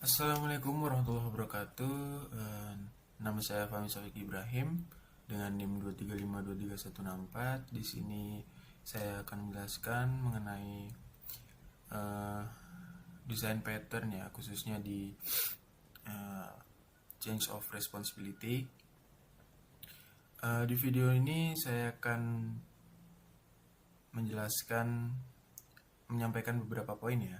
Assalamualaikum warahmatullahi wabarakatuh. Nama saya Fahmi Syafiq Ibrahim dengan NIM 2352364. Di sini saya akan menjelaskan mengenai desain pattern ya, khususnya di change of responsibility. Di video ini saya akan menyampaikan beberapa poin ya.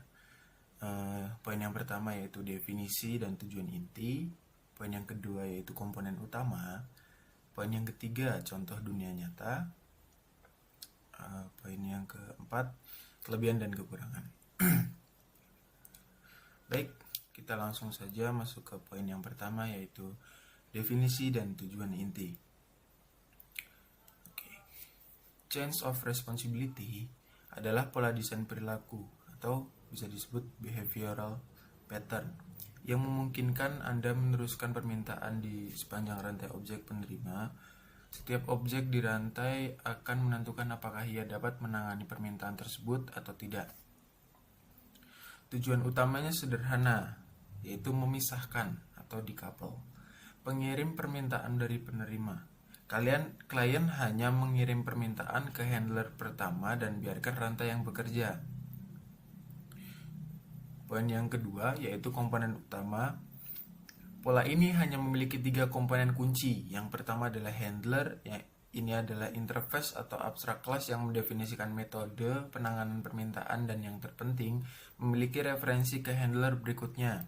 Poin yang pertama yaitu definisi dan tujuan inti. Poin yang kedua yaitu komponen utama. Poin yang ketiga contoh dunia nyata. Poin yang keempat kelebihan dan kekurangan. Baik, kita langsung saja masuk ke poin yang pertama yaitu definisi dan tujuan inti. Change of responsibility adalah pola desain perilaku atau bisa disebut behavioral pattern yang memungkinkan Anda meneruskan permintaan di sepanjang rantai objek penerima. Setiap objek di rantai akan menentukan apakah ia dapat menangani permintaan tersebut atau tidak. Tujuan utamanya sederhana, yaitu memisahkan atau decouple pengirim permintaan dari penerima. Klien hanya mengirim permintaan ke handler pertama dan biarkan rantai yang bekerja. Poin yang kedua yaitu komponen utama. Pola ini hanya memiliki 3 komponen kunci. Yang pertama adalah handler, ini adalah interface atau abstract class yang mendefinisikan metode penanganan permintaan, dan yang terpenting memiliki referensi ke handler berikutnya.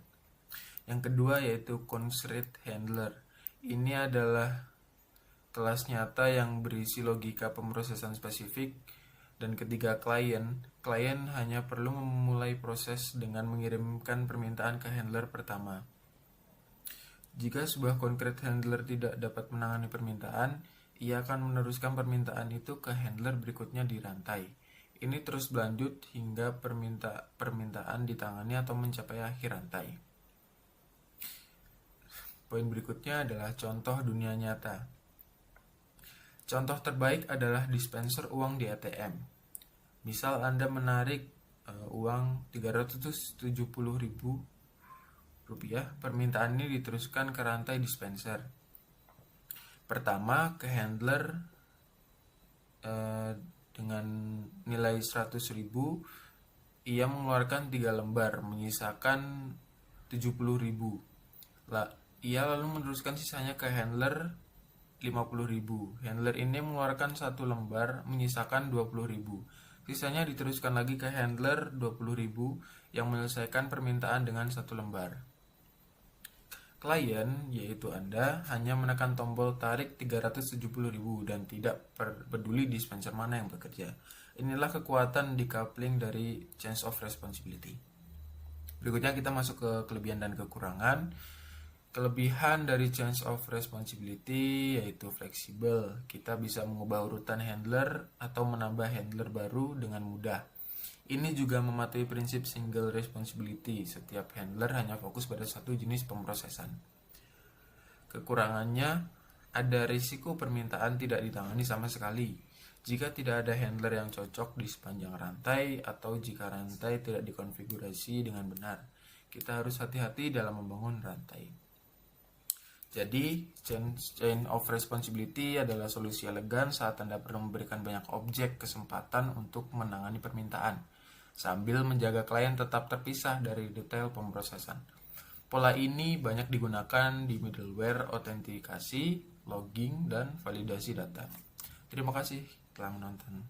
Yang kedua yaitu constraint handler. Ini adalah kelas nyata yang berisi logika pemrosesan spesifik. Dan ketiga klien hanya perlu memulai proses dengan mengirimkan permintaan ke handler pertama. Jika sebuah concrete handler tidak dapat menangani permintaan, ia akan meneruskan permintaan itu ke handler berikutnya di rantai. Ini terus berlanjut hingga permintaan ditangani atau mencapai akhir rantai. Poin berikutnya adalah contoh dunia nyata. Contoh terbaik adalah dispenser uang di ATM. Misal Anda menarik uang 370.000 rupiah, permintaan ini diteruskan ke rantai dispenser. Pertama ke handler dengan nilai 100.000, ia mengeluarkan 3 lembar, menyisakan 70.000. Ia lalu meneruskan sisanya ke handler 50.000. Handler ini mengeluarkan 1 lembar, menyisakan 20.000. Sisanya diteruskan lagi ke handler 20.000 yang menyelesaikan permintaan dengan 1 lembar. Klien, yaitu Anda, hanya menekan tombol tarik 370.000 dan tidak peduli dispenser mana yang bekerja. Inilah kekuatan decoupling dari change of responsibility. Berikutnya kita masuk ke kelebihan dan kekurangan. Kelebihan dari change of responsibility yaitu fleksibel. Kita bisa mengubah urutan handler atau menambah handler baru dengan mudah. Ini juga mematuhi prinsip single responsibility. Setiap handler hanya fokus pada satu jenis pemrosesan. Kekurangannya, ada risiko permintaan tidak ditangani sama sekali jika tidak ada handler yang cocok di sepanjang rantai atau jika rantai tidak dikonfigurasi dengan benar. Kita harus hati-hati dalam membangun rantai. Jadi, chain of responsibility adalah solusi elegan saat Anda perlu memberikan banyak objek kesempatan untuk menangani permintaan, sambil menjaga klien tetap terpisah dari detail pemrosesan. Pola ini banyak digunakan di middleware autentikasi, logging, dan validasi data. Terima kasih telah menonton.